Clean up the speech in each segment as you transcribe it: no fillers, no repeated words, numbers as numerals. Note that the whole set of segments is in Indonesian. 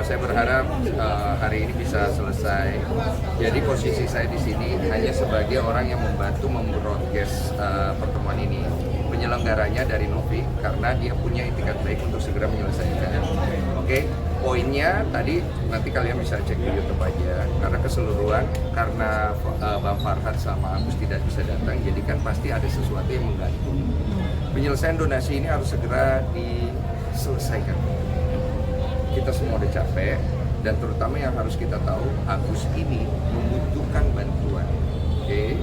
Saya berharap hari ini bisa selesai. Jadi posisi saya di sini hanya sebagai orang yang membantu membroadcast pertemuan ini. Penyelenggaranya dari Novi karena dia punya itikat baik untuk segera menyelesaikan. Oke, poinnya tadi nanti kalian bisa cek di YouTube aja. Karena keseluruhan, karena Bang Farhad sama Agus tidak bisa datang, jadi kan pasti ada sesuatu yang menggantung. Penyelesaian donasi ini harus segera diselesaikan. Kita semua udah capek, dan terutama yang harus kita tahu, Agus ini membutuhkan bantuan. Oke,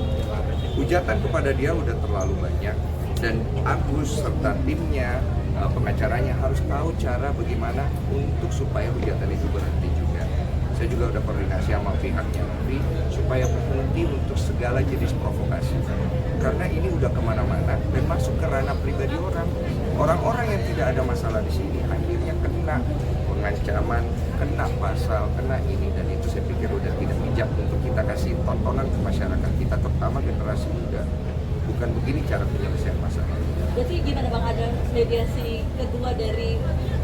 hujatan kepada dia udah terlalu banyak, dan Agus serta timnya, pengacaranya harus tahu cara bagaimana untuk supaya hujatan itu berhenti juga. Saya juga udah koordinasi sama pihaknya Novi supaya berhenti untuk segala jenis provokasi. Karena ini udah kemana-mana dan masuk ke ranah pribadi orang. Orang-orang yang tidak ada masalah di sini akhirnya kena pengancaman, kena pasal, kena ini, dan itu saya pikir udah tidak bijak untuk kita kasih tontonan ke masyarakat kita, terutama generasi muda. Bukan begini cara penyelesaian masalah. Berarti gimana Bang, ada mediasi kedua dari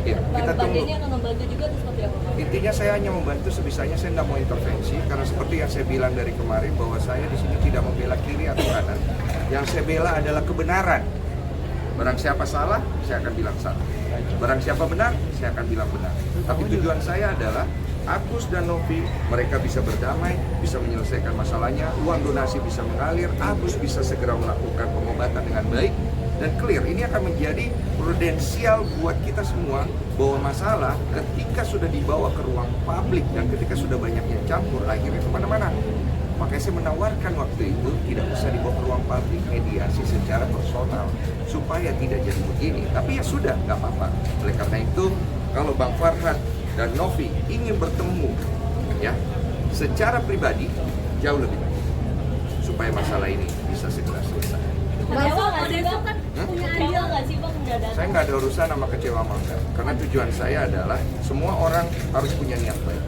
kita Bang tunggu. Denny akan membantu juga atau seperti apa Bang? Intinya saya hanya membantu sebisanya, saya tidak mau intervensi karena seperti yang saya bilang dari kemarin bahwa saya di sini tidak membela kiri atau kanan. Yang saya bela adalah kebenaran. Barang siapa salah, saya akan bilang salah. Barang siapa benar, saya akan bilang benar. Tapi tujuan saya adalah Agus dan Novi, mereka bisa berdamai, bisa menyelesaikan masalahnya, uang donasi bisa mengalir, Agus bisa segera melakukan pengobatan dengan baik, dan clear. Ini akan menjadi prudensial buat kita semua bahwa masalah ketika sudah dibawa ke ruang publik dan ketika sudah banyak yang campur, akhirnya kemana-mana. Makanya saya menawarkan waktu itu tidak usah dibawa ke ruang publik, mediasi secara personal supaya tidak jadi begini. Tapi ya sudah, nggak apa-apa. Oleh karena itu, kalau Bang Farhad dan Novi ingin bertemu, ya, secara pribadi jauh lebih baik supaya masalah ini bisa segera selesai. Kecewa nggak sih Bang? Kecewa nggak sih Bang udah datang? Saya nggak ada urusan sama kecewa sama enggak, karena tujuan saya adalah semua orang harus punya niat baik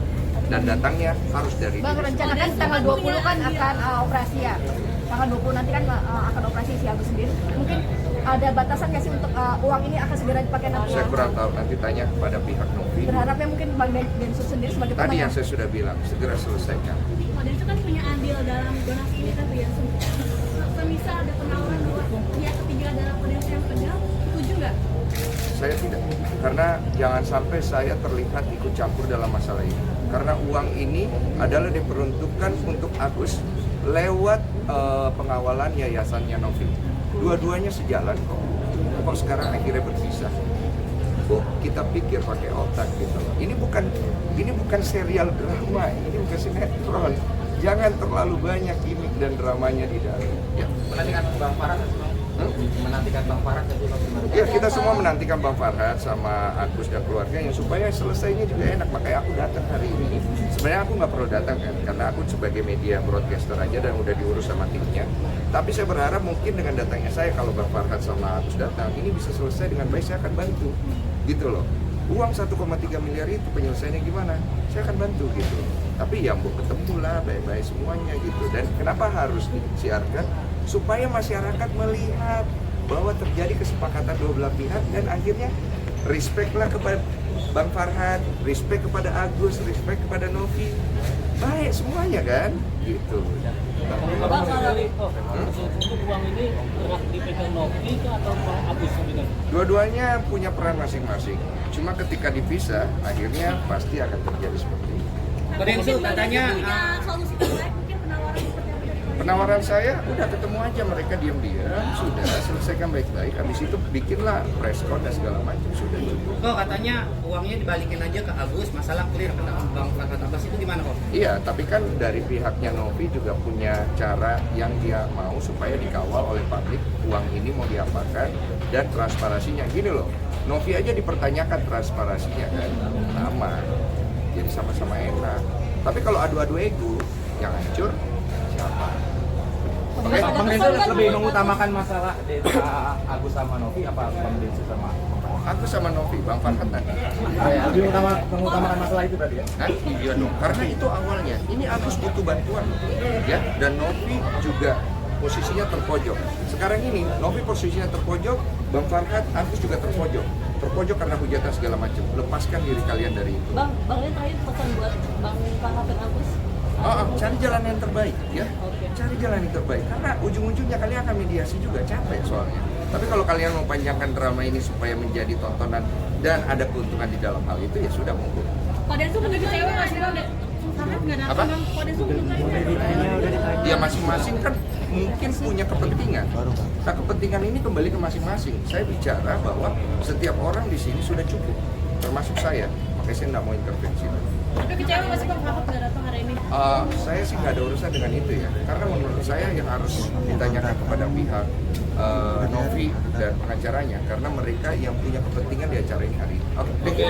dan datangnya harus dari Bang, diri rencana kan tanggal 20 kan akan operasi ya. Tanggal 20 nanti kan akan operasi si Agus sendiri. Mungkin ada batasan nggak sih untuk uang ini akan segera dipakai nanti? Saya kurang tahu, nanti tanya kepada pihak Novi. Berharapnya mungkin Bang Densus sendiri sebagai Tadi teman yang saya sudah bilang, segera selesaikan. Pak Densus kan punya andil dalam donasi ini tapi ya semisal ada penawaran buat pihak ketiga dalam penyelesaian penyel, setuju nggak? Saya tidak, karena jangan sampai saya terlihat ikut campur dalam masalah ini. Karena uang ini adalah diperuntukkan untuk Agus lewat pengawalan yayasannya Novi. Dua-duanya sejalan kok. Kok sekarang akhirnya berpisah? Kok kita pikir pakai otak gitu loh. Ini bukan serial drama, ini bukan sinetron. Jangan terlalu banyak gimmick dan dramanya di dalam. Ya. Menantikan Bang Farhad, menantikan Bang Farhad dan juga Ya, kita semua menantikan Bang Farhad sama Agus dan keluarganya supaya selesainya juga enak. Makanya aku datang hari ini. Sebenarnya aku nggak perlu datang kan, karena aku sebagai media broadcaster aja dan udah diurus sama timnya. Tapi saya berharap mungkin dengan datangnya saya, kalau Bang Farhad sama Agus datang, ini bisa selesai dengan baik, saya akan bantu. Gitu loh. Uang 1,3 miliar itu penyelesaiannya gimana? Saya akan bantu gitu. Tapi ya mau ketemu lah baik-baik semuanya gitu. Dan kenapa harus disiarkan? Supaya masyarakat melihat bahwa terjadi kesepakatan dua belah pihak dan akhirnya respect lah kepada Bang Farhad, respect kepada Agus, respect kepada Novi. Baik semuanya kan? Gitu. Bang, kalau untuk uang ini dipegang Novi atau Agus sebenarnya? Dua-duanya punya peran masing-masing. Cuma ketika dipisah, akhirnya pasti akan terjadi seperti ini. Pak Densus katanya punya solusi terbaik mungkin penawaran seperti apa dari Penawaran saya udah ketemu aja, mereka diam-diam, sudah selesaikan baik-baik. Habis itu bikinlah press con dan segala macam, sudah cukup. kok katanya uangnya dibalikin aja ke Agus, masalah clear kena Bang Farhad Abbas itu gimana kok? Iya, tapi kan dari pihaknya Novi juga punya cara yang dia mau supaya dikawal oleh publik. Uang ini mau diapakan dan transparansinya. Gini loh, Novi aja dipertanyakan transparansinya kan, lama. Jadi sama-sama enak. Tapi kalau adu-adu ego, yang hancur siapa? Oke? Bang Densus lebih mengutamakan masalah Agus sama Novi apa Bang Densus sama Bang Farhad? Aku sama Novi, Bang Farhad nanti. Lebih mengutamakan masalah itu tadi ya? Hah? Iya dong, karena itu awalnya. Ini Agus butuh bantuan, ya. Dan Novi juga posisinya terpojok. Sekarang ini Novi posisinya terpojok, Bang Farhad, Agus juga terpojok. terpojok karena hujatan segala macam. Lepaskan diri kalian dari itu. Bang ini terakhir pesan buat Bang Rahmat Agus. Cari jalan yang terbaik ya. Oke. Cari jalan yang terbaik karena ujung-ujungnya kalian akan mediasi juga, capek soalnya. Tapi kalau kalian memanjangkan drama ini supaya menjadi tontonan dan ada keuntungan di dalam hal itu, ya sudah monggo. Pak Densu udah kecewa nggak sih bang? Rahmat nggak datang Apa? bang. Pak Densu udah Ya masing-masing kan mungkin punya kepentingan. Nah, kepentingan ini kembali ke masing-masing. Saya bicara bahwa setiap orang di sini sudah cukup, termasuk saya. Makanya saya nggak mau intervensi. Tapi kecewa nggak sih bang Rahmat nggak datang hari ini? Saya sih nggak ada urusan dengan itu ya. Karena menurut saya yang harus ditanyakan kepada pihak Novi dan pengacaranya, karena mereka yang punya kepentingan di acara ini hari ini. Oke. Oke,